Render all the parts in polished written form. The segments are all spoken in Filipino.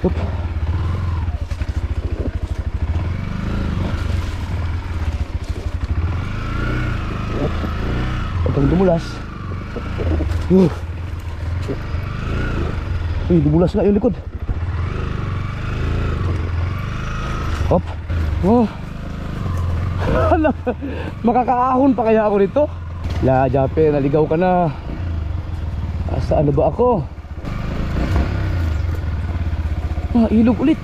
Oop. Huwag kang dumulas. Uy, dumulas nga yung likod. Hop. Oh. Makakaahon pa kaya ako nito? La, Jape, naligaw ka na. Saan na ba ako? Ilog ulit.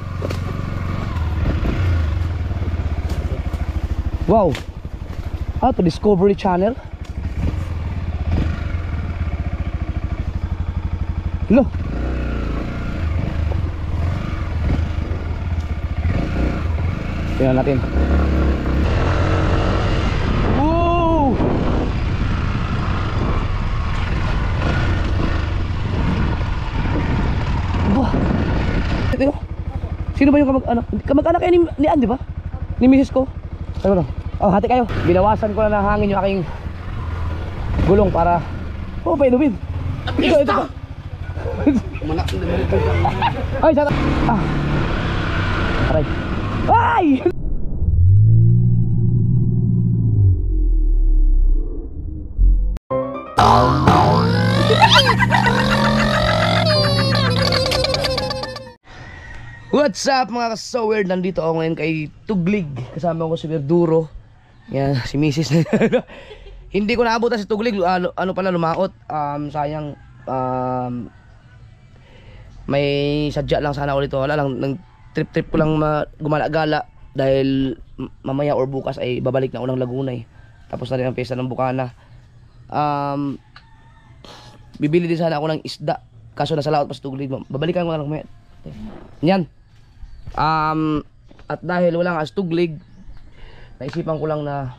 Wow. To Discovery Channel. Hello. Tingnan natin. Wow. Wah. Ito. Sino ba yung kamag-anak? Kamag-anak kayo ni Ann, di ba? Ni misis ko. Ano? Oh, hati kayo. Binawasan ko na ng hangin yung aking gulong para painumin. Ito ba? Ay, sana. Aray. Ay! What's up mga kasower? Nandito ako ngayon kay Tuglig. Kasama ko si Verduro. Yan, si Mrs. Hindi ko naabutan si Tuglig. Ano pala, lumaot. Sayang. May sadya lang sana ako dito. Wala lang, nang trip ko lang gumala-gala. Dahil mamaya or bukas ay babalik na ako ng Laguna eh. Tapos na rin ang pesta ng Bukana. Bibili din sana ako ng isda. Kaso nasa laot pa si Tuglig. Babalikan ko na lang mamaya. Yan. At dahil wala nga si Tuglig, naisipan ko lang na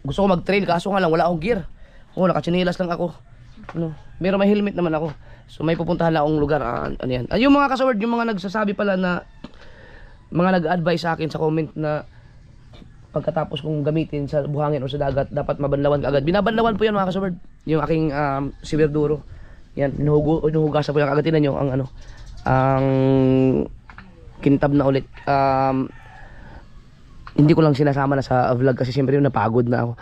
gusto ko mag-trail, kaso nga lang wala akong gear. Nakatsinilas lang ako. Meron may helmet naman ako. So may pupuntahan lang akong lugar. Ano yan? Yung mga kasaward, yung mga nagsasabi pala na mga nag-advise sa akin sa comment na pagkatapos kong gamitin sa buhangin o sa dagat, dapat mabanlawan ka agad. Binabanlawan po yan mga kasaward. Yung aking si Verduro. Yan, hinuhugasan po yung agad. Tinan nyo ang kintab na ulit. Hindi ko lang sinasama na sa vlog kasi siyempre napagod na ako.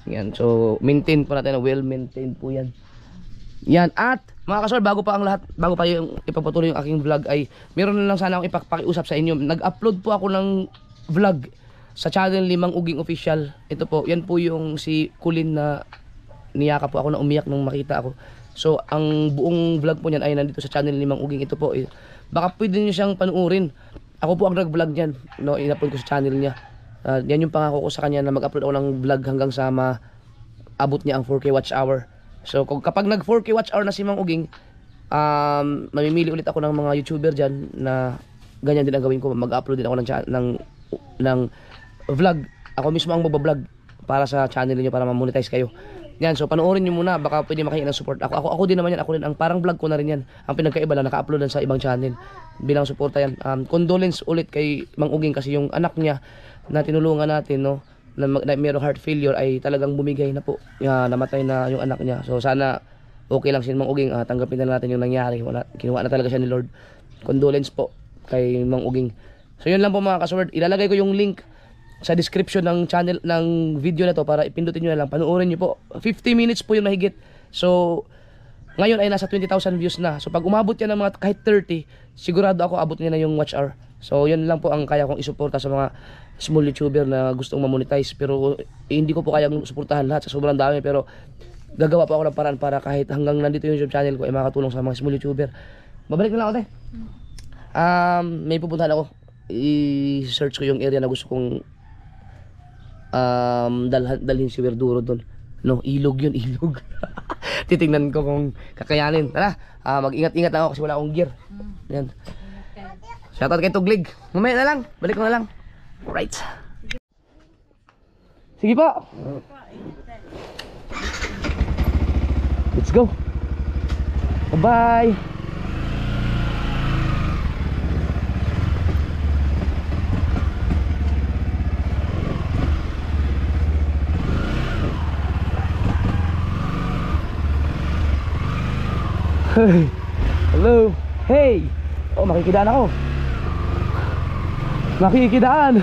Yan, so maintain po natin, well maintained po yan. Yan, at mga kasor, bago pa yung ipapatuloy yung aking vlog ay meron na lang sana akong ipakiusap sa inyo. Nag-upload po ako ng vlog sa channel ni Mang Uging Official. Ito po, yan po yung si Kulin na niyaka po ako na umiyak nung makita ako. So ang buong vlog po niyan ay nandito sa channel ni Mang Uging. Ito po, baka pwede niyo siyang panuorin. Ako po ang nag-vlog niyan, in-upload ko sa channel niya. Yan yung pangako ko sa kanya na mag-upload ako ng vlog hanggang sa abot niya ang 4K watch hour. So kapag nag 4K watch hour na si Mang Uging, mamimili ulit ako ng mga YouTuber dyan na ganyan din ang gawin ko. Mag-upload din ako ng vlog. Ako mismo ang magbablog para sa channel niyo para ma-monetize kayo. Yan, so panoorin niyo muna, baka pwede makahingi ng support. Ako din naman yan, ako din ang parang vlog ko na rin yan. Ang pinagkaiba lang naka-upload sa ibang channel. Bilang suporta yan. Condolence ulit kay Mang Uging kasi yung anak niya na tinulungan natin, no, na mayroong heart failure ay talagang bumigay na po. Namatay na yung anak niya. So sana okay lang si Mang Uging, tanggapin na natin yung nangyari. Kinuha na talaga siya ni Lord. Condolence po kay Mang Uging. So yun lang po mga kasword. Ilalagay ko yung link sa description ng channel ng video na to para ipindutin nyo na lang, panoorin nyo po. 50 minutes po yung mahigit. So ngayon ay nasa 20,000 views na. So pag umabot yan ng mga kahit 30, sigurado ako abot niya na yung watch hour. So yun lang po ang kaya kong isuporta sa mga small YouTuber na gustong ma-monetize. Pero hindi ko po kayang suportahan lahat sa sobrang dami. Pero gagawa po ako ng paraan para kahit hanggang nandito yung YouTube channel ko ay makatulong sa mga small YouTuber. Babalik na lang ako tayo. May pupuntahan ako. I-search ko yung area na gusto kong dalhin si Verduro doon. No, ilog yun, ilog. Titingnan ko kung kakayanin. Tara, mag-ingat-ingat lang ako kasi wala akong gear. Yan. Shoutout kay Tuglig. Mamaya na lang, balik ko na lang. Right. Sige pa. Let's go. Bye-bye. Hello. Hey. Oh, makikidaan ako. Makikidaan.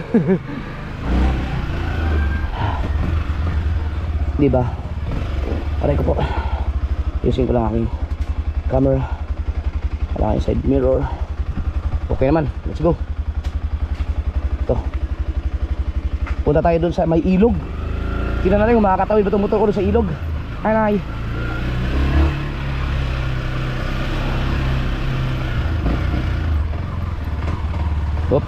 Diba? Aray ko po. Using ko lang aking camera. Wala aking side mirror. Okay naman. Let's go. Ito. Punta tayo dun sa may ilog. Tingnan natin kung makakatawid ba itong motor ko dun sa ilog. Ay. Hop.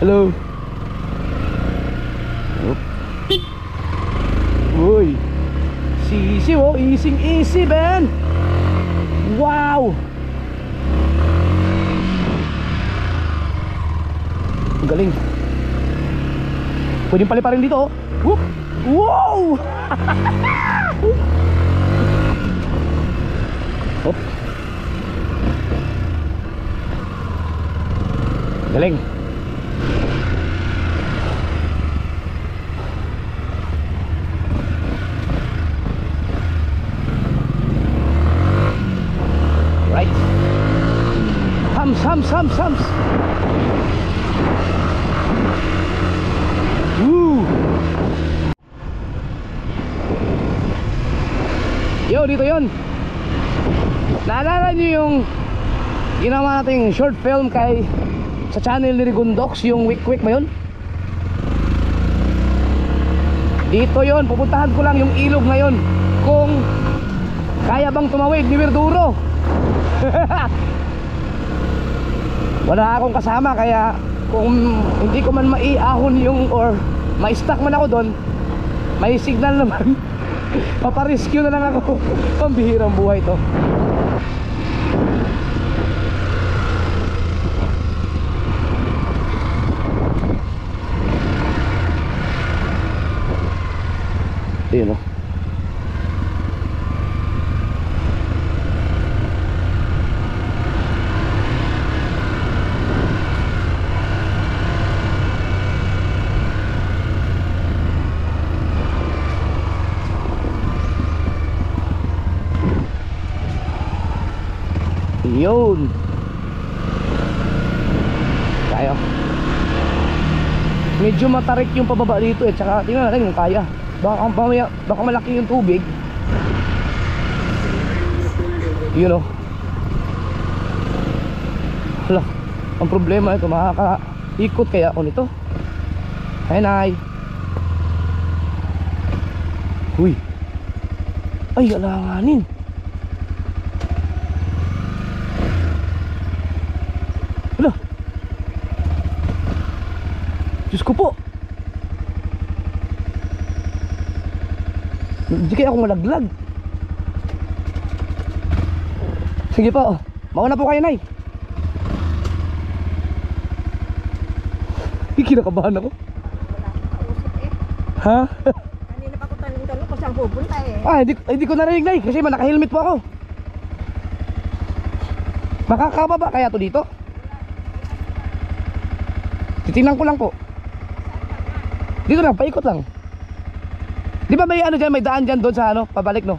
Hello. Hop. Uy. Easy oh, easy Ben. Wow. Galing. Pwedeng paliparin dito oh. Whoop. Wow. Hop. Galing. Right. Hums. Woo. Yo, dito yon. Naalala nyo yung ginawa nating short film kay sa channel ni Rigundox, yung Wick ba yun? Dito yon, pupuntahan ko lang yung ilog ngayon kung kaya bang tumawid ni Verduro. Wala akong kasama, kaya kung hindi ko man maiahon yung or ma-stuck man ako doon, may signal naman. Paparescue na lang ako. Pambihirang buhay to. Yun o. Yun. Kaya. Medyo matarik yung pababa dito eh. Tsaka tingnan natin kung kaya. Baka malaki yung tubig. Yun o. Hala, ang problema ito, makakaikot kaya ako nito. Ay nay. Uy. Ay, alanganin. Hala. Diyos ko po. Hindi kaya ako malaglag. Sige po. Mauna po kayo, nay. Kinakabahan ako. Ha? Kanina pa ko tanong kung saan pupunta eh. Ah, hindi ko narinig, nay. Kasi naka-helmet po ako. Makakababa kaya to dito? Titingnan ko lang po. Dito lang, paikot lang. Di ba may ano dyan, may daan dyan doon sa ano, pabalik no?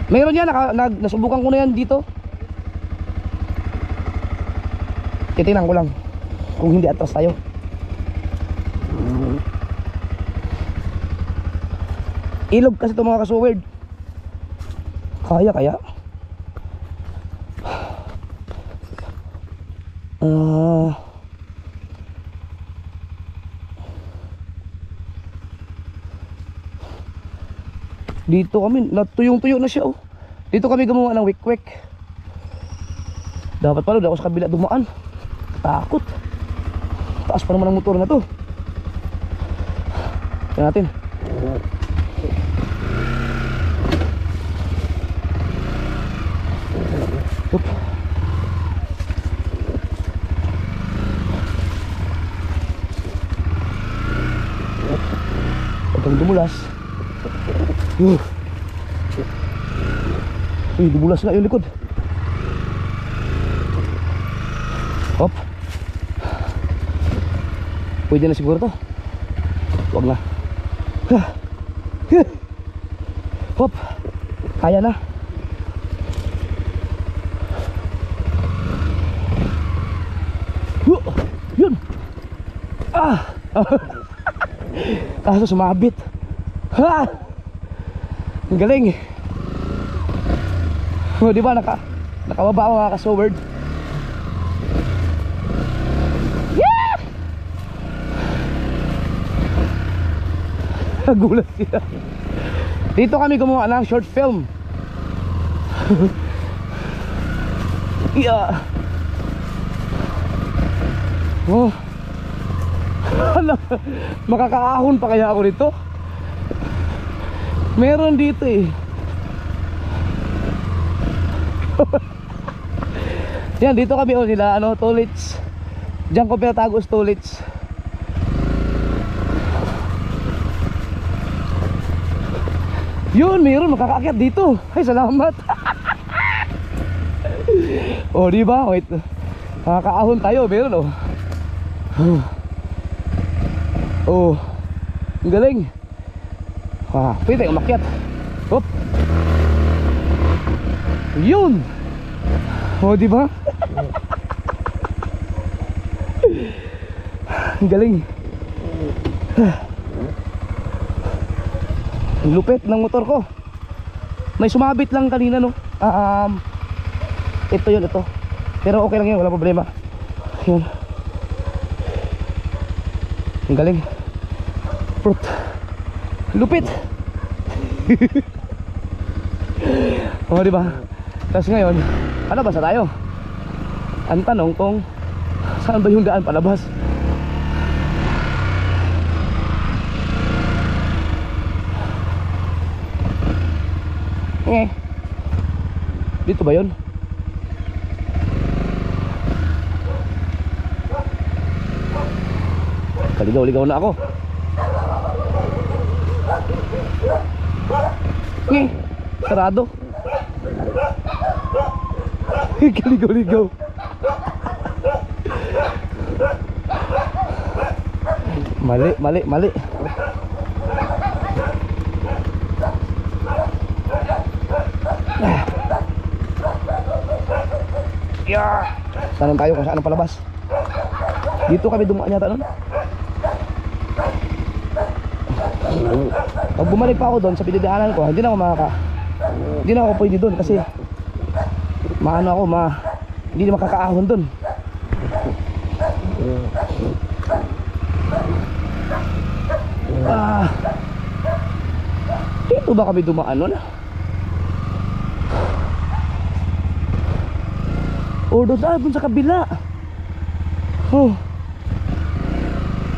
Mayroon yan, nasubukan ko na yan dito. Titingnan ko lang kung hindi atras tayo. Ilog kasi ito mga kasuwerd. Kaya dito kami, tuyong-tuyo na siya oh. Dito kami gumawa ng wick-wick. Dapat pala ako sa kabila dumaan. Takot. Taas pa naman ang motor na to. Tingnan natin. Oop. Huwag kang dumulas. Uy, dumulas nga yung likod. Hop. Pwede na siguro to. Huwag na. Hop. Kaya na. Yun. Kaso sumabit. Ha! Ang galing. Oh, di ba nakababa ako mga ka-sword. Yeah! Nagulat siya. Dito kami gumawa ng short film. Yeah. Oh. Makakaahon pa kaya ako nito? Meron dito eh. Yan, dito kami nila Tullits. Diyan ko pinatago sa Tullits. Yun, meron makakaakyat dito. Ay, salamat. Oh, di ba? Wait. Nakakaahon tayo, meron oh. Oh. Ang galing. Pwede umakyat. Hop. Yun. Oh, di ba? Ang galing. Ang lupit ng motor ko. May sumabit lang kanina no. Ito yun, ito. Pero okay lang yun, wala problema. Yun. Ang galing. Fruit. Lupit. Oh, di ba? Tapos ngayon, palabas na tayo. Ang tanong kung saan ba yung daan palabas? Dito ba yun? Kaligaw-ligaw na ako. Sarado. Kaligaw-ligaw. Mali. Yeah. Saan tayo kung saan ang palabas? Dito kami dumaan yata nun. Pag bumalik pa ako doon sa pinagdaanan ko, hindi na ako pwede doon kasi hindi na makakaahon doon. Dito ba kami dumaan nun? O doon sa kabila. Oh.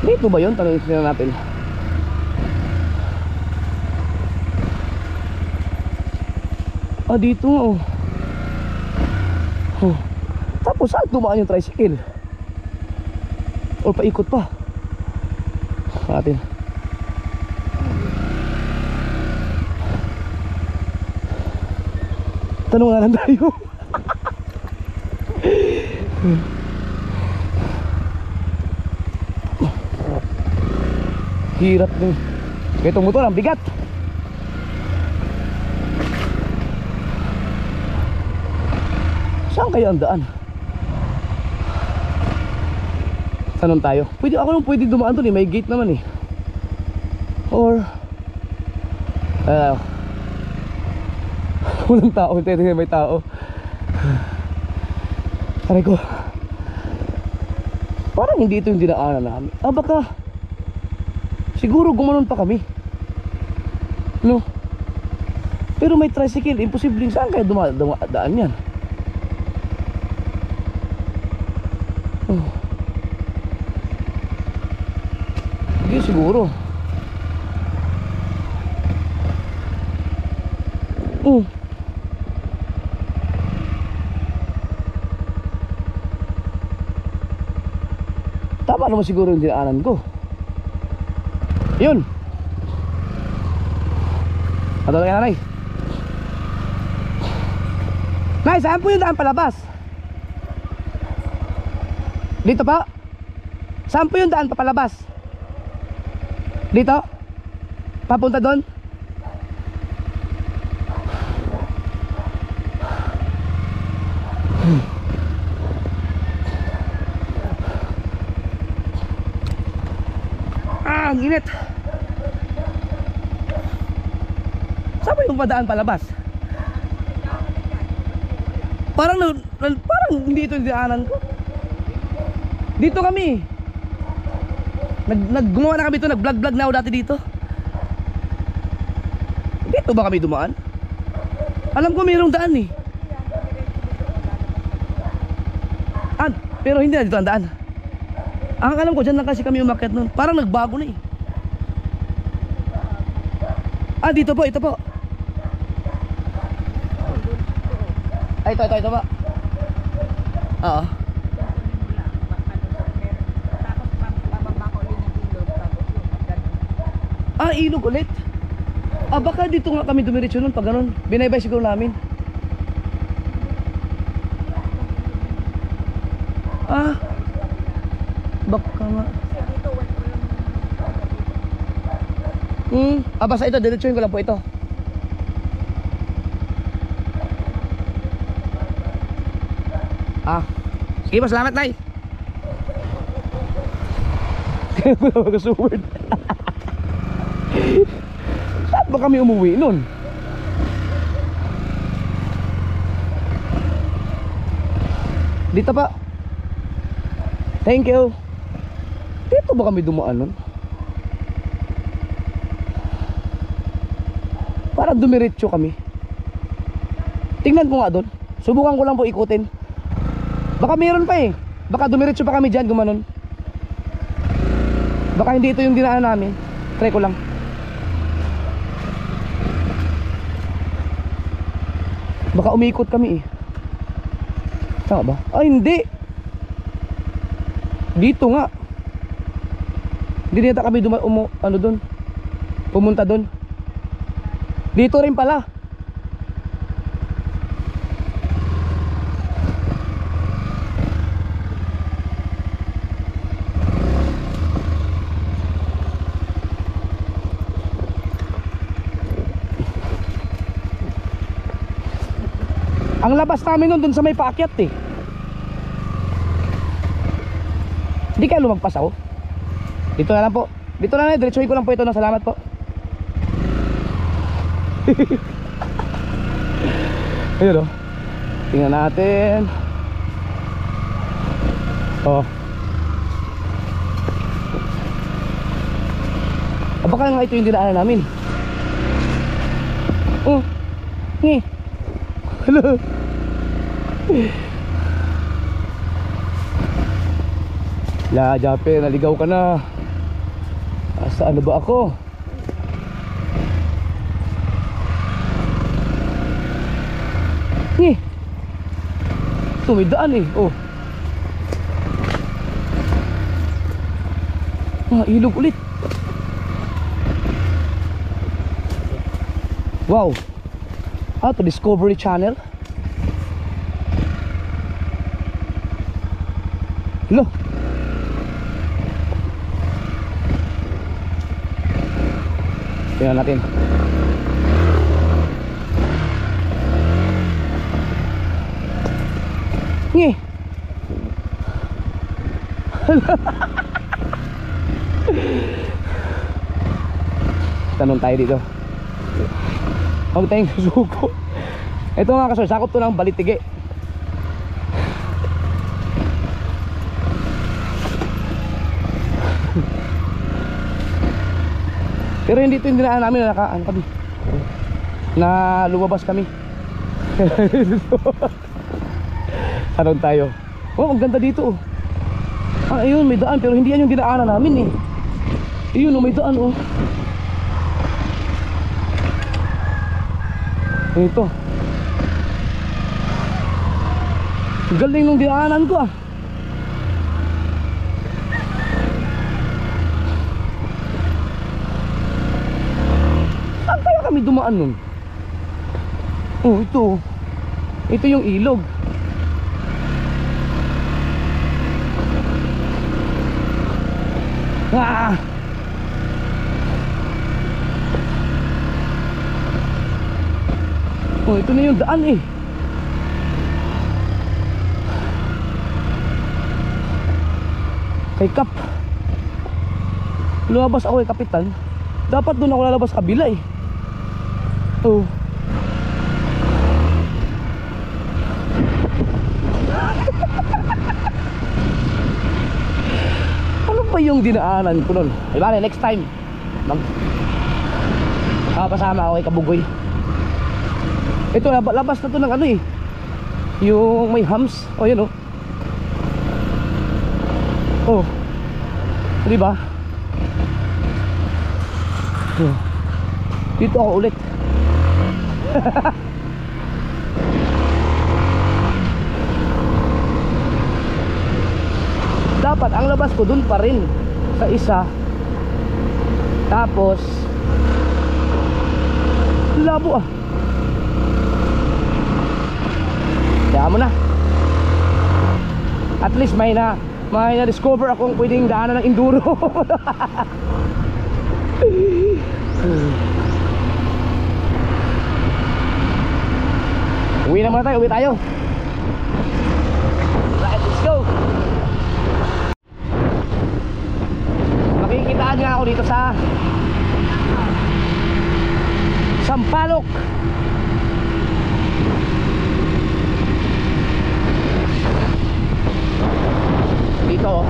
Dito ba yun? Tanongin sila natin. Dito nga oh. Tapos saan dumaan yung tricycle? O paikot pa natin. Tanong na lang tayo. Hirap din. Itong motor ang bigat. Saan kaya ang daan? Tanong tayo. Pwede dumaan doon eh. May gate naman eh. Or walang tao. Hindi may tao. Aray ko. Parang hindi ito yung dinaanan namin. Baka siguro gumanon pa kami. No? Pero may tricycle. Imposibleng saan kaya daan yan? Hindi siguro. Tama naman siguro yung dinaanan ko. Yun. Ito na nanay. Nay, saan po yung daan palabas? Dito pa? Saan po yung daan papalabas? Dito? Papunta doon? Ang init. Saan ba yung padaan palabas? Parang hindi ito yung dinaanan ko. Dito kami. Gumawa na kami ito, nag-vlog na ako dati dito. Dito ba kami dumaan? Alam ko mayroong daan eh. Pero hindi na dito ang daan. Ang alam ko, dyan lang kasi kami umakyat nun. Parang nagbago na eh. Dito po, ito po. Ito po. Oo. Ilog ulit. Baka dito nga kami dumiretso nun pag ganun. Binaybay siguro namin. Baka nga. Basta ito, diretsuhin ko lang po ito. Sige po, salamat, Nay. Tingnan ko na mag-sumerd. Saan ba kami umuwi nun? Dito pa. Thank you. Dito ba kami dumaan nun? Para dumiretso kami. Tingnan ko nga doon. Subukan ko lang po ikutin. Baka meron pa eh. Baka dumiretso pa kami dyan gumanon. Baka hindi ito yung dinaan namin. Try ko lang. Baka umikot kami eh. Tama ba? Hindi. Dito nga. Hindi nita kami doon. Pumunta doon. Dito rin pala. Ang labas namin nun dun sa may paakyat eh. Hindi kaya lumagpas ako. Dito na lang po. Dito na lang, diretsuhin ko lang po ito. Salamat po. Ayun o. Tingnan natin. Baka nga ito yung dinaanan namin. Hello. Jape, naligaw ka na. Saan na ba ako? Ito may daan eh. Ilog ulit. Wow. To Discovery Channel. Hello. Tingnan natin. Tanong tayo dito. Huwag tayong susuko. Ito mga kasor, sakop to ng Balitige. Pero hindi ito yung dinaan namin na nakaan kami. Na lumabas kami. Tanong tayo. Ang ganda dito. Ayun, may daan pero hindi yan yung dinaanan namin eh. Ayun, may daan oh. Ito. Galing nung dinaanan ko ah. Saan kaya kami dumaan nun? Ito. Ito yung ilog. Ito na yung daan eh. Kay Kap. lumabas ako kapitan. Dapat doon ako lalabas kabila eh. Oh. Ano ba yung dinaanan ko nun? Ay bale, next time pasama ako kay Kabugoy. Ito, labas na to ng ano eh, yung may hams. O yan oh. Oh, diba? Oh. Dito ako ulit. Dapat ang labas ko dun pa rin sa isa. Tapos labo ah. Kaya mo na. At least may na-discover akong pwedeng daanan ng enduro. Uwi na muna tayo, uwi tayo. Right, let's go. Makikitaan nga ako dito sa Sampaloc. Dito oh.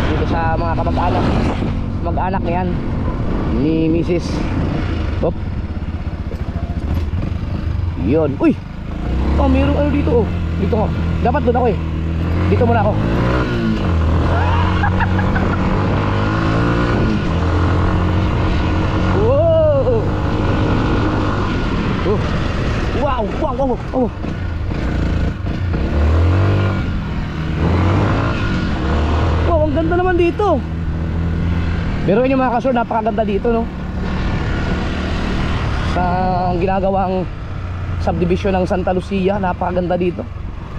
Dito sa mga kamag-anak. Mag-anak na yan ni Mrs. Hop. Yun. Uy! Oh, mayroong ano dito oh. Dito ko. Dapat doon ako eh. Dito muna ako. Wow! Wow! Wow! Wow! Oh. Wow, ang ganda naman dito. Pero yun yung mga kasor, napakaganda dito no. Sa ginagawang subdivision ng Santa Lucia, napakaganda dito.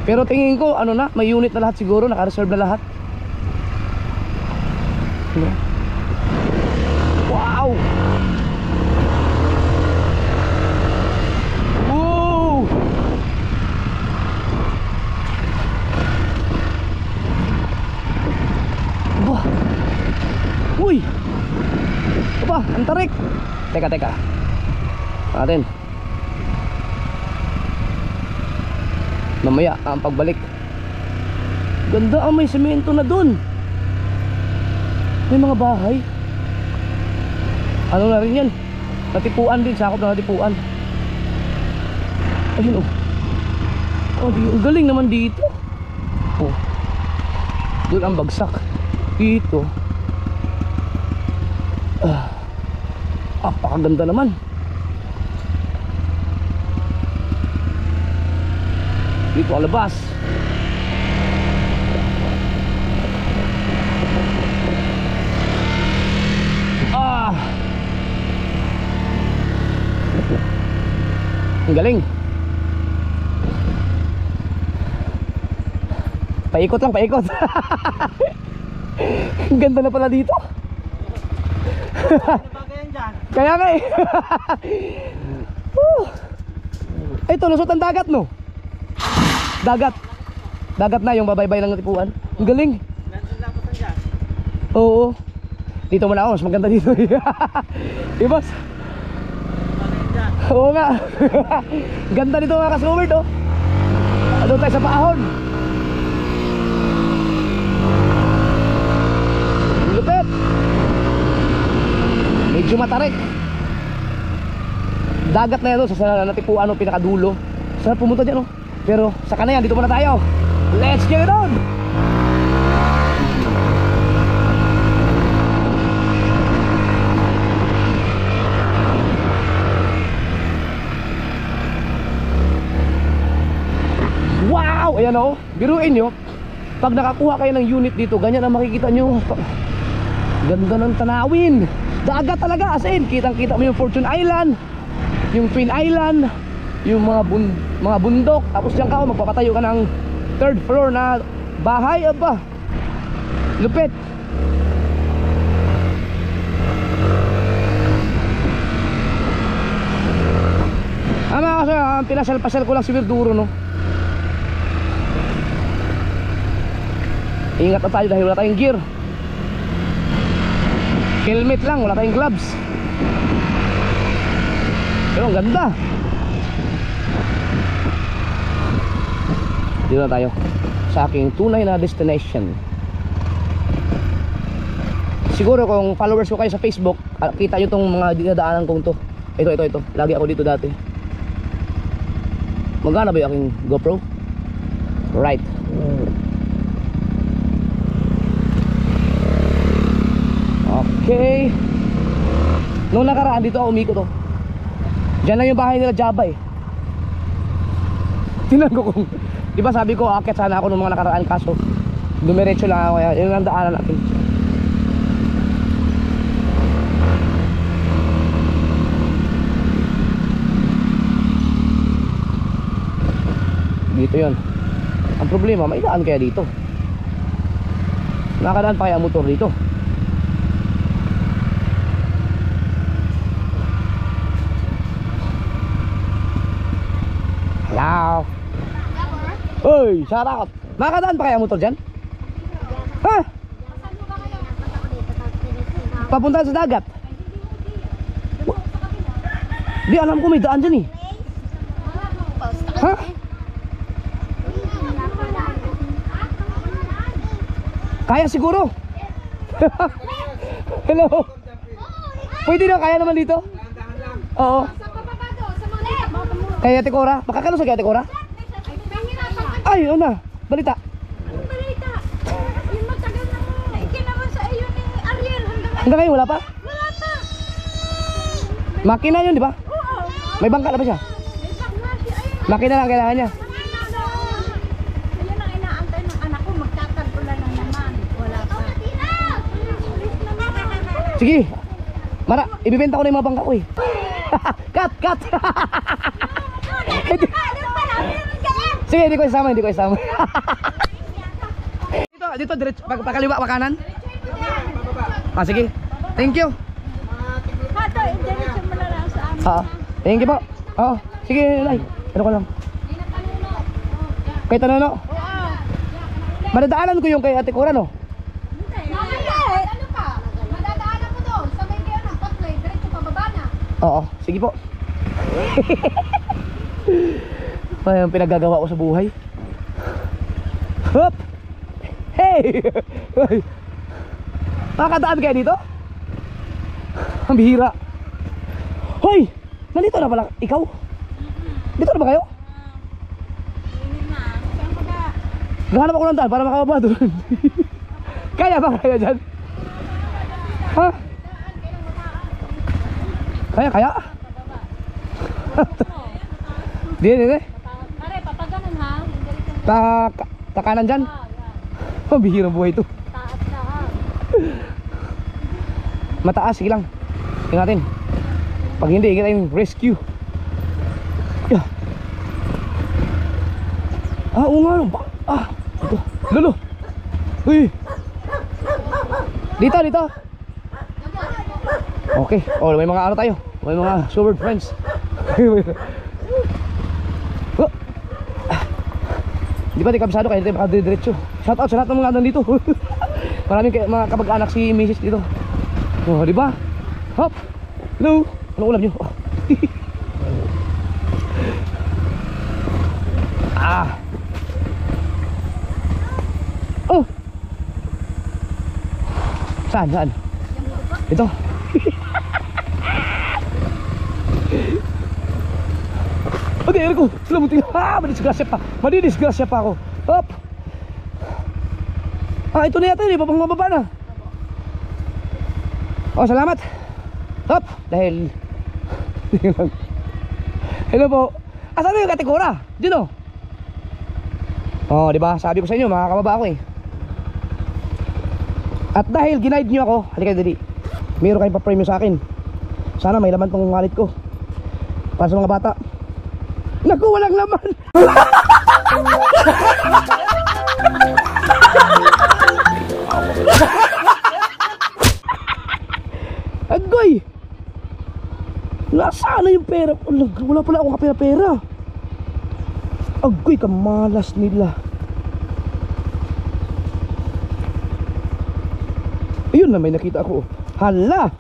Pero tingin ko ano na, may unit na lahat siguro, naka-reserve na lahat. Wow! Woo! Bah! Uy! Aba, ang tarik! Teka natin mamaya ang pagbalik. Ganda, may semento na dun. May mga bahay. Ano na rin yan, natipuan din, sakop na natipuan. Ayun oh. Oh, ang galing naman dito. Oh, dun ang bagsak. Dito apakaganda naman. Dito ang labas. Ang galing. Paikot lang, paikot. Ang ganda na pala dito. Kaya nga eh. Ito, lusot ang dagat no. Dagat na yung babaybay ng natipuan. Ang galing. Oo. Dito muna ako, mas maganda dito. Ibas. Oo nga. Ganda dito mga kasumerd oh. Doon tayo sa paahon. Lupit. Medyo matarik. Dagat na yan sa natipuan o pinakadulo. Sarap pumunta dyan oh. Pero saka na yan, dito muna tayo. Let's get it on. Wow! Ayan o, biruin nyo, pag nakakuha kayo ng unit dito, ganyan ang makikita nyo. Ganda ng tanawin. Dagat talaga, as in, kitang kita mo yung Fortune Island, yung Twin Island, yung mga bundok. Tapos dyan ka, magpapatayo ka ng 3rd floor na bahay. Aba, lupit. Mga kasi pinasal-pasal ko lang si Verduro no. Ingat na tayo dahil wala tayong gear. Helmet lang, wala tayong gloves. Pero ang ganda. Dito na tayo sa aking tunay na destination. Siguro kung followers ko kayo sa Facebook, kita nyo itong mga dinadaanan kong to. Ito. Lagi ako dito dati. Magkano ba yung aking GoPro? Right. Okay. Noong nakaraan dito ako umikot to. Diyan lang yung bahay nila Jabba eh. Tingnan ko kung, di ba sabi ko aakyat sana ako nung mga nakaraan, kaso dumiretso lang ako, kaya yun ang daanan natin. Dito yun. Ang problema, may daan kaya dito? Nakadaan pa kaya ang motor dito? Hello. Uy, shout out. Makakadaan pa kaya ang motor dyan? Ha? Papunta sa dagat? Di alam ko may daan dyan eh. Ha? Kaya siguro. Hello. Pwede na, kaya naman dito. Oo. Kaya Tikora, makakano sa kaya Tikora? Ay, ano na, balita. Anong balita? Yung matagal na naikinaman sa iyo ni Ariel Hanggang ngayon wala pa? wala pa. Makina yun, di ba? Oo. May bangka na ba siya? May bakla siya. Ayun. Makina lang kailangan niya. Ayun ang inaantay ng anak ko. Magtatagulan na naman. Wala pa. Sige. Mara, ibibenta ko na yung mga bangka ko eh. Cut! Sige, hindi ko isama. Dito, diretso, pagkaliwa pa kanan. Ah, sige. Thank you. Hato, indiretso mo na lang sa amin. Thank you po. Oo, sige, Nay. Ano ko lang. Kay Tanono. Oo. Madadaanan ko yung kay Ate Cora, no? Ano ka? Madadaanan mo doon. Sa may kayo ng pathway. Diretso pababa na. Oo, sige po. Pa yung pinaggagawa ko sa buhay. Hop! Hey! Makakadaan kaya dito? Ang bihira. Hoy! Nandito na pala ikaw? Dito na ba kayo? Gahanap ako ng daan para makababa doon. Kaya ba kaya dyan? Ha? Kaya? Di. Pare, papaganon ha. Takanan dyan. Mabihirang buhay ito. Taas na ha. Mataas, sige lang. Tingnan natin. Pag hindi, kita yung rescue. Yeah. Oo nga. Ito. Lolo. Uy. Dito. Okay. Oh, may mga ano tayo. May mga showboard friends. Di ba, di kabisado kayo, di ba diretso. Shout out sa lahat ng mga nandito. Maraming mga kapag-anak si Mrs. dito. Oh, di ba? Hop. Hello. Anong ulam nyo? Oh. Saan? Ito. Okay, Eriko. Sila mo tingnan. Madidisgrasya pa ako. Hop. Ito na yata. Papang mababa na. Oh, salamat. Hop. Dahil hello po. Asan na yung Ate Cora? Diyan o. Oh, di ba? Sabi ko sa inyo, makakababa ako eh. At dahil ginaid nyo ako, halika dali. Meron kayong pa-premium sa akin. Sana may laman tong wallet ko. Para sa mga bata. Naku, walang laman. Agoy! Nasaan na yung pera? Wala pala akong kapera-pera. Agoy, kamalas nila. Ayun na, may nakita ako. Hala!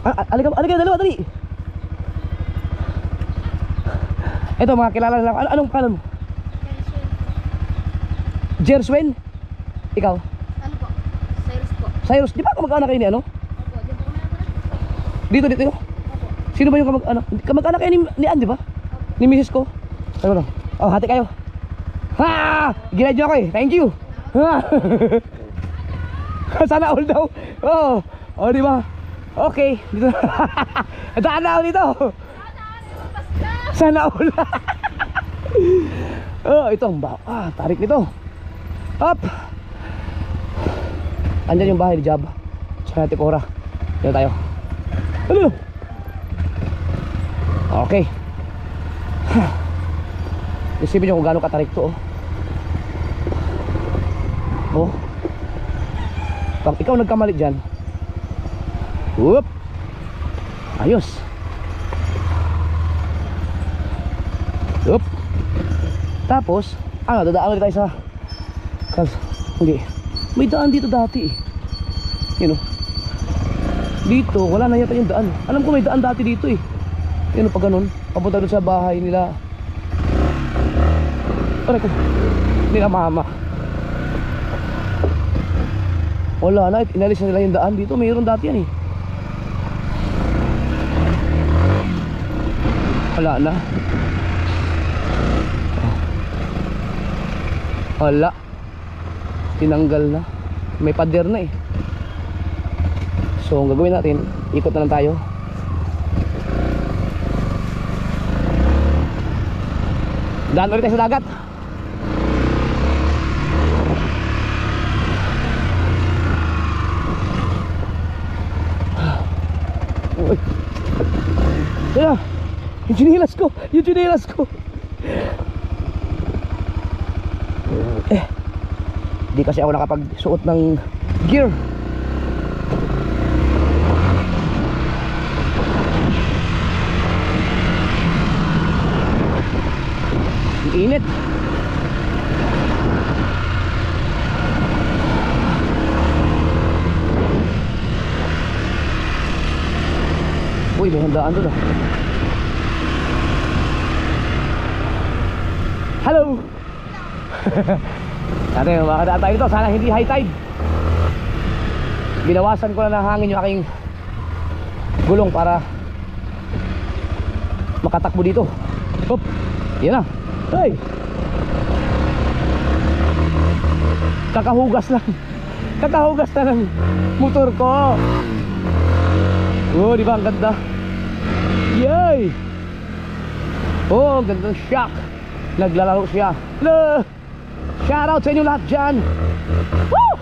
Alika, dalawa, dali. Ito, mga kilala lang. Anong pangalan mo? Jerswen? Ikaw? Ano po? Cyrus po. Cyrus, di ba kamag-anak kayo ni ano? Opo, di ba kami ako? Dito. Opo. Sino ba yung kamag-anak? Kamag-anak kayo ni Ann, di ba? Ni Mrs. ko. Ano lang? Oh, hati kayo. Ha! Ginad nyo ako eh. Thank you. Ha! Sana all daw. Oh, di ba? Okay. Dito. Sana all dito. Sana all. Oh, ito ang tarik nito. Up. Andyan yung bahay ni Jab. Sa Tikora. Dito tayo. Ano? Okay. Isipin nyo kung gaano katarik to. Oh. Pag ikaw nagkamali dyan, whoop, ayos. Whoop. Tapos dadaan ulit tayo sa hindi, may daan dito dati eh. Yun o. Dito wala na yata yung daan. Alam ko may daan dati dito eh. Yun o, pag ganun papunta doon sa bahay nila. Aray ko, nila mama. Wala na, inalis na nila yung daan dito. Mayroon dati yan eh. Wala na. Wala. Tinanggal na. May pader na eh. So ang gagawin natin, ikot na lang tayo. Daan ulit tayo sa dagat. Kaya, yung chinilas ko. Di kasi ako nakapagsuot ng gear. Ang init. Uy, may handaan doon ah. Hello. Ate, makadaan tayo dito. Sana hindi high tide. Binawasan ko na ng hangin yung aking gulong para makatakbo dito. Hop. Yan na. Hey. Kakahugas na ng motor ko. Oh, di ba ang ganda? Yay! Oh, ganda ng shock. Naglalaro siya. Hello! Shout out sa inyo lahat dyan. Woo!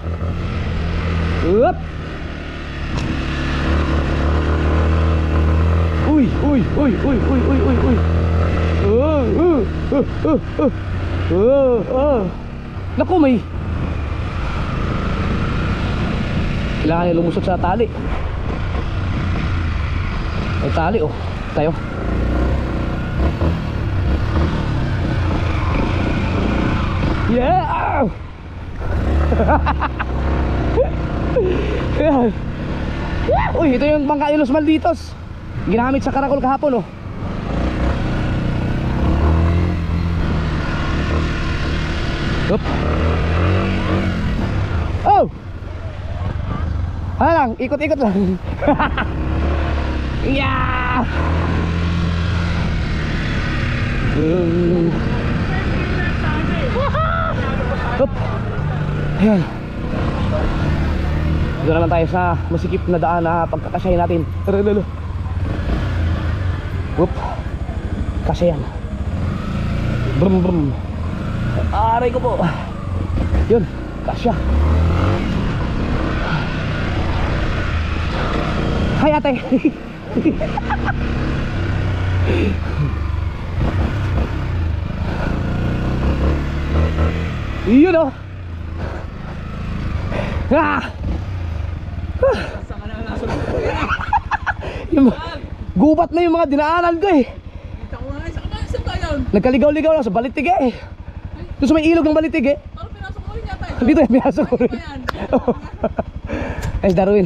Up! Uy! Naku, may kailangan nyo lumusot sa tali. May tali oh. Tayo. Yeah! Uy, ito yung bangka ni Los Malditos. Ginamit sa Karakol kahapon oh. Up. Oh! Hala lang, ikot-ikot lang. Yeah! Up. Ayan. Dito naman tayo sa masikip na daan na pagkakasyahin natin. Up. Kasyahan. Brum brum. Aray ko po. Yun, kasya. Hi ate. Yun oh. Yung, gubat na yung mga dinaanan ko eh. Nagkaligaw-ligaw lang sa Balitig eh. Doon sa may ilog ng Balitig eh. Parang pinasok ko rin yata eh. Dito eh, pinasok ko rin. Guys, Darwin.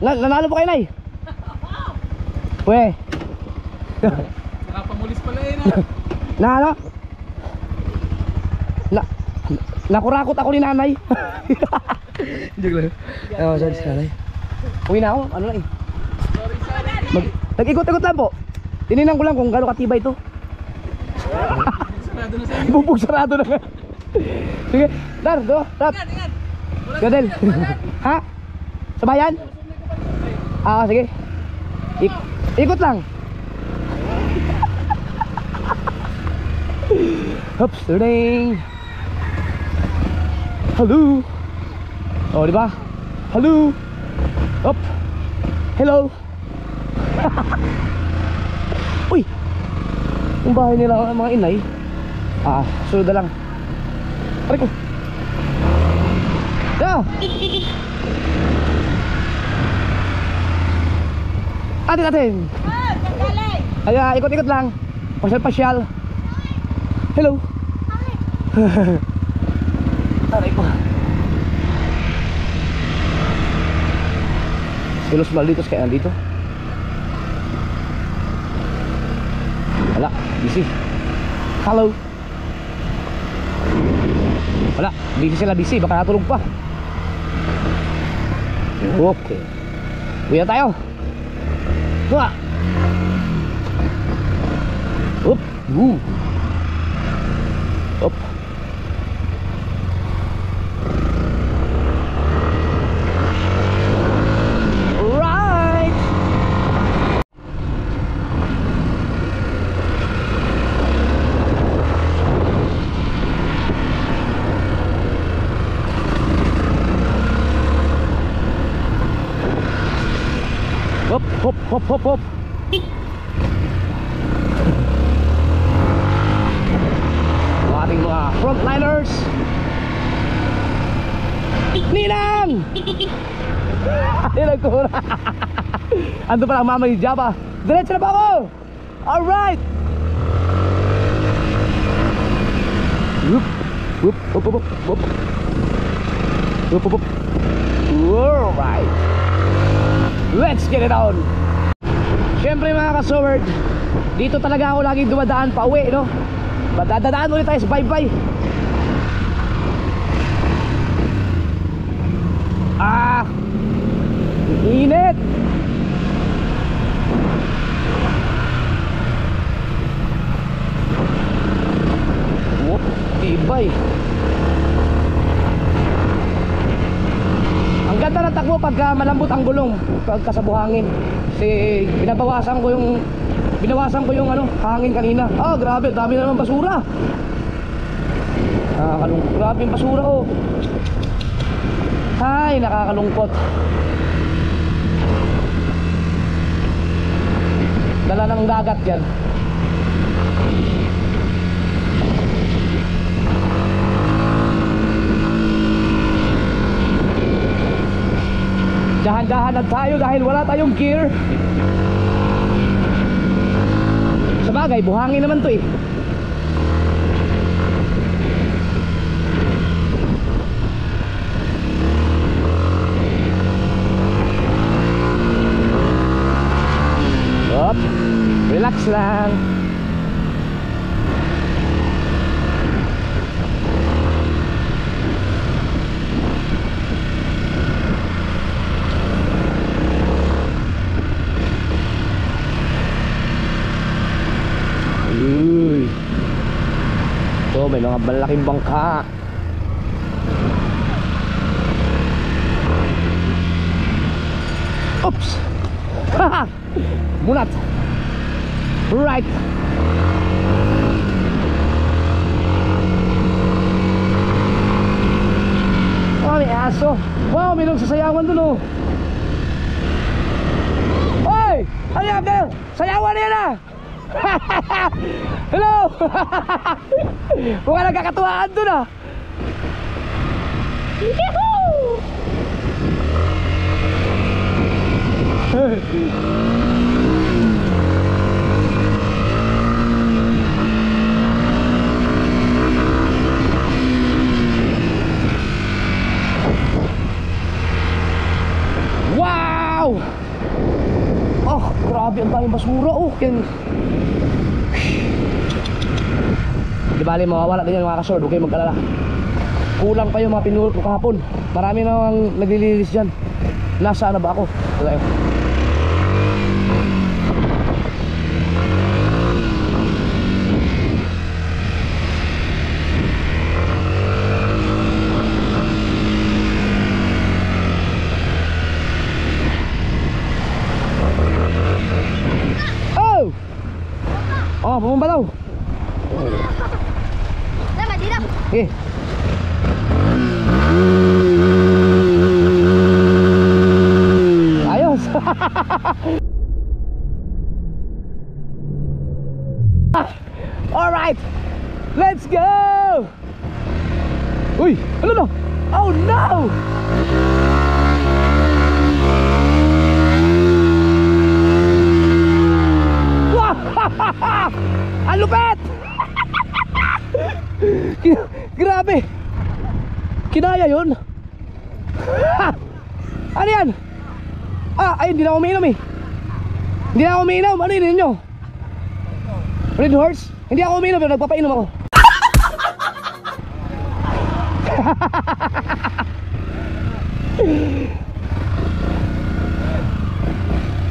Nanalo po kayo, Nay? We. Nakapamulis pala yun Na ano? Nakurakot ako ni nanay. Joke lang. Sorry sa nanay. Uwi na ako, ano lang eh. Nag-ikot-ikot lang po. Tininan ko lang kung gaano katibay ito. Sarado na sa'yo. Bubog sarado na nga. Sige, Dar, do, Rap. Gadel. Ha? Sa bayan? Sige. Ikot lang. Hops, turning. Hello. Oh, di ba? Hello. Hop. Hello. Uy. Yung bahay nila mga inay. Sunod na lang. Aray ko. Yeah. Atin. Ay, ikot-ikot lang. Pasyal-pasyal. Hello. Aray ko. Silos Malditos kaya nandito. Wala, busy. Hello. Wala, busy. Baka natulog pa. Okay. Uwi na tayo. Tuwa. Up. Up. Right. Hop. Ating mga frontliners. Ninang! Ninang ko na. Ando pa lang mama ni Java. Diretso na pa ako. Alright. Whoop. Alright. Let's get it on. Siyempre mga ka-sword, dito talaga ako laging dumadaan pa uwi, no? Dadaan ulit tayo sa bye-bye. Init. Whoop, tibay. Ang ganda ng takbo pagka malambot ang gulong, pagka sa buhangin. Kasi binawasan ko yung hangin kanina. Grabe, dami na naman basura. Grabe yung basura, oh. Ay, nakakalungkot. Dala ng dagat yan. Dahan-dahan na tayo dahil wala tayong gear. Sabagay, buhangin naman to eh. Hop, relax lang. May mga malaking bangka. Oops. Haha. Munat. Right. May aso. Wow, may nagsasayawan dun, oh. Hoy! Hayap na! Sayawan niya na! Hello! Mukhang nagkakatuwaan dun, ah. Yahoo! akong basura oh. Yan. Di bali, mawawala din yan mga kasord. Huwag kayo mag-alala. Kulang pa yung mga pinulot ko kahapon. Marami na naglilinis dyan. Nasa na ba ako? Wala yun. Oh, bumaba daw. Tama, dito. Eh. Ayos. All right. Let's go. Uy, ano na? Oh no. Ang lupet! Grabe! Kinaya yun! Ano yan? Ay, hindi na ako umiinom eh. Hindi na ako umiinom. Ano yun ninyo? Red Horse? Hindi ako umiinom pero nagpapainom ako.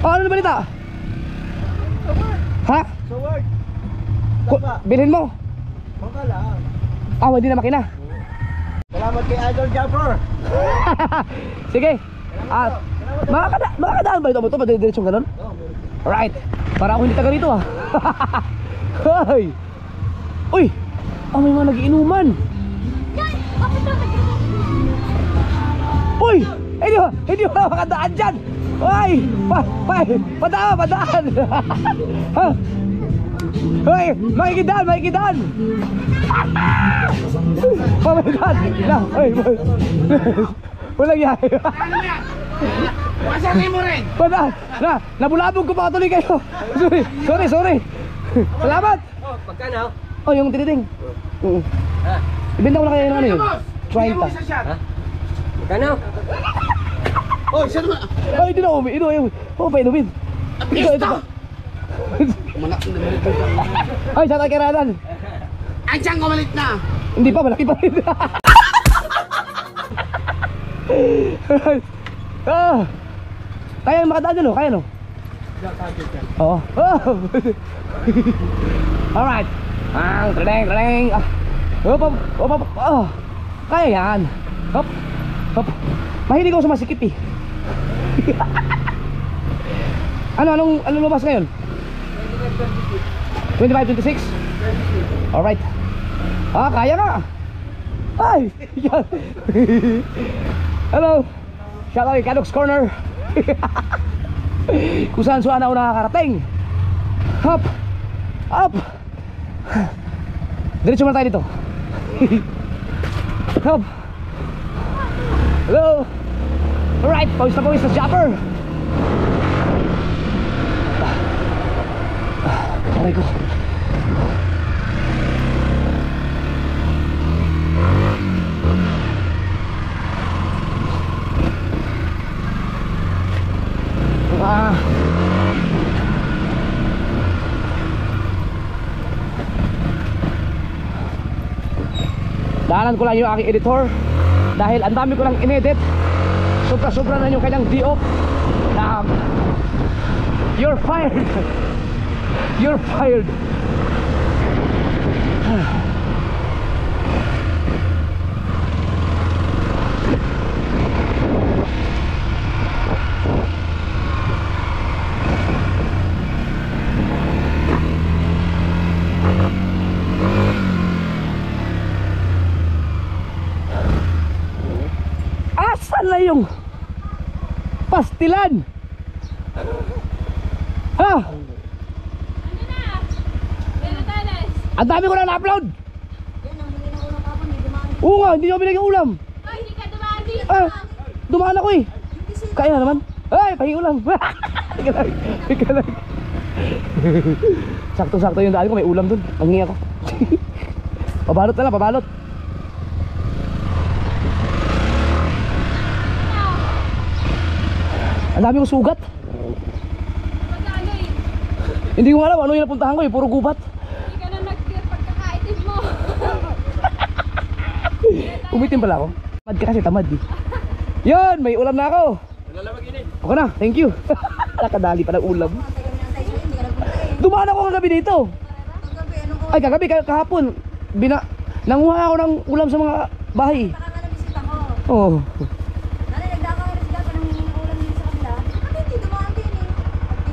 Ano na balita? Ha? Sa work. Bilhin mo? Baka lang. Hindi na makina. Salamat kay Idol Jumper. Sige. Makakadaan ba ito? Ito ba diretsong ganun? Alright. Para ako hindi taga rito ah. Hoy. Uy. May mga nagiinuman. Uy. Hindi ba makadaan dyan? Uy. Padaan. Ha? Hoy, makikidaan. Oh my God. Walang yahay. Masabi mo rin. Padaan. Nabulabog ko pa tuloy kayo. Sorry. Salamat. Pagkano? Yung tiniting. Ibenta ko na kayo ng ano yun? 20. Pagkano? Isa naman. Hindi na umiinom. Painumin. Ito pa. Sa tayo kiranan. Ang siyang kumalit na. Hindi pa, malaki pa rin. Kaya makadaan dyan, kaya no? Oo. Alright. Treleng. Kaya yan. Hop. Mahilig ako sa masikip eh. Anong lumabas ngayon? 25-26? Alright. Kaya nga. Ay! Yan. Hello. Shout out kay Canucks Corner. Kung saan ako nakakarating. Hop. Diretso muna tayo dito. Hop. Hello. Alright, pawis na jumper. Aray ko. Daanan ko lang yung aking editor dahil ang dami ko lang inedit. Sobra na yung kanyang D-off. You're fired. You're fired. Asan na yung pastilan? Ha? Ang dami ko na na-upload. Oo nga, hindi nyo binigyan ulam. Hindi ka dumaan dito. Dumaan ako eh. Kaya na naman. Pahingi ulam. Ika lang. Sakto-sakto yung daan ko, may ulam dun. Ang hingi ako. Pabalot na lang, pabalot. Ang dami kong sugat. Hindi ko alam ano yung napuntahan ko eh, puro gubat. Hindi ka na nag-clear pagkakaitim mo. Umitim pala ako. Tamad ka kasi, tamad eh. Yun, may ulam na ako. Okay na, thank you. Nakadali pa ng ulam. Dumaan ako kagabi dito. Ay, kagabi, kahapon. Nanguha ako ng ulam sa mga bahay. Oo.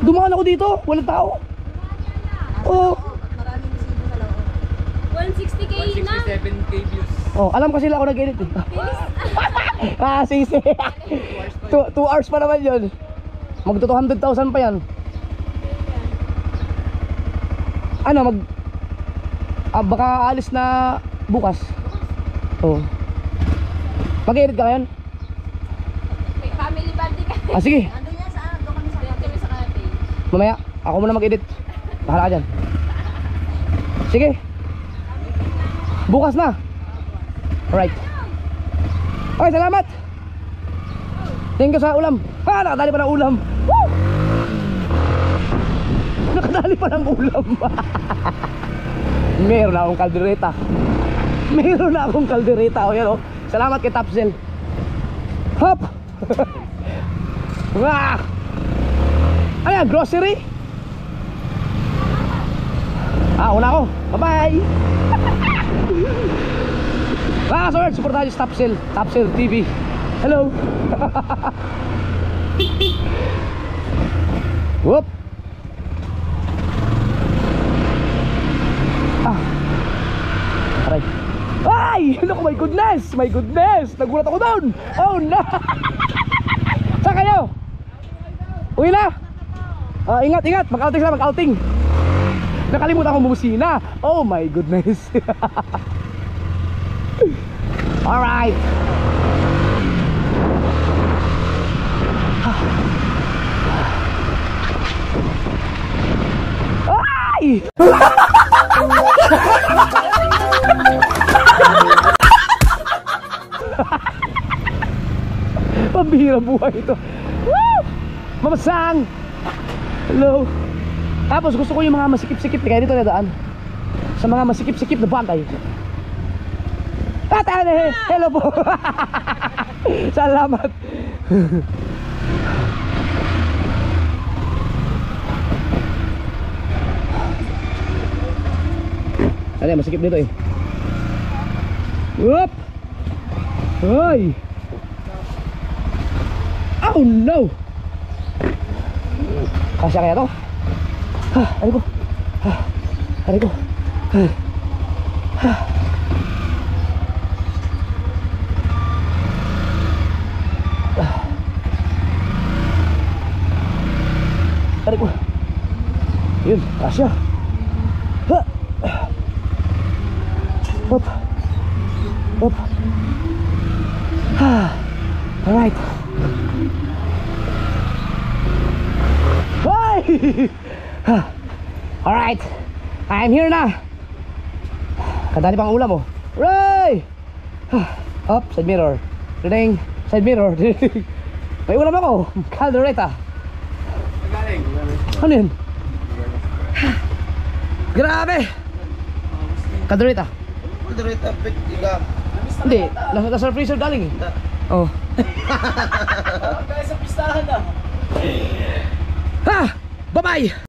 Dumaan ako dito, walang tao. Oo. 160k na. 167k views. Oh, alam kasi sila ako nag-edit eh. Ah, sisi. 2 hours pa naman yun. Magto 200,000 pa yan. Ano, baka alis na bukas. Oh. Mag-edit ka ngayon? May family bonding ka. Ah, sige. Doon kami sa cafe. Mamaya, ako muna mag-edit. Bahala ka dyan. Sige. Bukas na. Alright. Okay, salamat. Thank you sa ulam. Ha, nakadali pa ng ulam. Woo! Nakadali pa ng ulam. Meron na akong kaldereta. Meron na akong kaldereta. O yan o. Salamat kay Tapsel. Hop! Wah! Ayan, grocery. Una ako. Bye-bye. Sir, supportahan yung Tapsel. Tapsel TV. Hello. Whoop. Aray. Ay! Naku, my goodness! My goodness! Nagulat ako doon! Oh no! Saan kayo? Uwi na? Ingat, ingat! Mag-outing sila, mag-outing! Nakalimutan akong bumusina! Oh my goodness! Alright! Ay! Pambihirang buhay ito. Woo! Mamasang! Hello! Tapos gusto ko yung mga masikip-sikip. Kaya dito na daan. Sa mga masikip-sikip na bantay. Tatane! Hello po! Salamat! Ano yan, masikip dito eh. Whoop! Hoy! Oh no! Kasya kaya to? Aray ko! Aray ko! Aray ko! Yun, kasya! Hop! Hop! Alright! Alright, I'm here na. Kadali pang ulam oh. Ray! Up, side mirror. Ring, side mirror. May ulam ako. Caldereta. Ano yun? Grabe! Caldereta. Caldereta, pek, iga. Hindi, nasa freezer galing eh. Oh. Guys, sa pistahan na. Bye-bye!